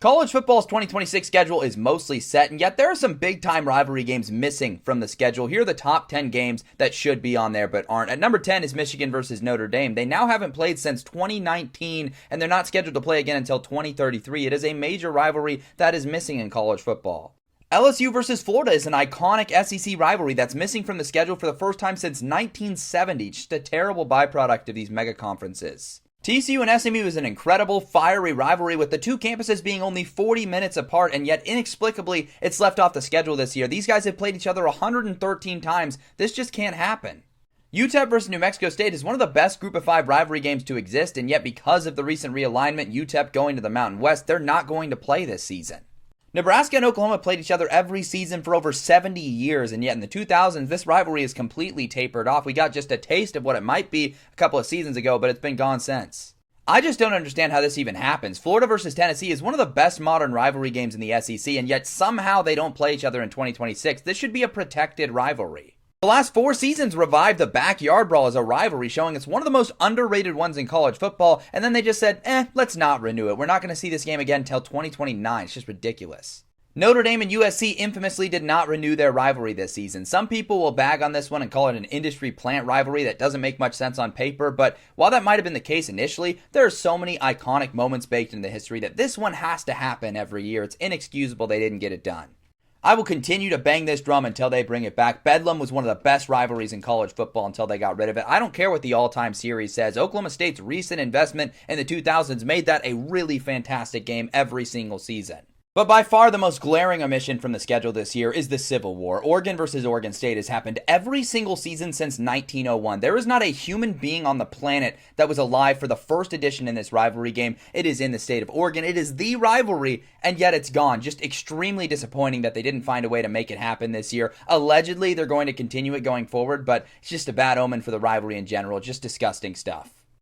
College football's 2026 schedule is mostly set, and yet there are some big-time rivalry games missing from the schedule. Here are the top 10 games that should be on there but aren't. At number 10 is Michigan versus Notre Dame. They now haven't played since 2019, and they're not scheduled to play again until 2033. It is a major rivalry that is missing in college football. LSU versus Florida is an iconic SEC rivalry that's missing from the schedule for the first time since 1970. Just a terrible byproduct of these mega conferences. TCU and SMU is an incredible, fiery rivalry with the two campuses being only 40 minutes apart, and yet inexplicably it's left off the schedule this year. These guys have played each other 113 times. This just can't happen. UTEP versus New Mexico State is one of the best Group of 5 rivalry games to exist, and yet because of the recent realignment, UTEP going to the Mountain West, they're not going to play this season. Nebraska and Oklahoma played each other every season for over 70 years, and yet in the 2000s, this rivalry is completely tapered off. We got just a taste of what it might be a couple of seasons ago, but it's been gone since. I just don't understand how this even happens. Florida versus Tennessee is one of the best modern rivalry games in the SEC, and yet somehow they don't play each other in 2026. This should be a protected rivalry. The last 4 seasons revived the backyard brawl as a rivalry, showing it's one of the most underrated ones in college football, and then they just said, let's not renew it. We're not going to see this game again until 2029. It's just ridiculous. Notre Dame and USC infamously did not renew their rivalry this season. Some people will bag on this one and call it an industry plant rivalry that doesn't make much sense on paper, but while that might have been the case initially, there are so many iconic moments baked into history that this one has to happen every year. It's inexcusable they didn't get it done. I will continue to bang this drum until they bring it back. Bedlam was one of the best rivalries in college football until they got rid of it. I don't care what the all-time series says. Oklahoma State's recent investment in the 2000s made that a really fantastic game every single season. But by far the most glaring omission from the schedule this year is the Civil War. Oregon versus Oregon State has happened every single season since 1901. There is not a human being on the planet that was alive for the first edition in this rivalry game. It is in the state of Oregon. It is the rivalry, and yet it's gone. Just extremely disappointing that they didn't find a way to make it happen this year. Allegedly, they're going to continue it going forward, but it's just a bad omen for the rivalry in general. Just disgusting stuff.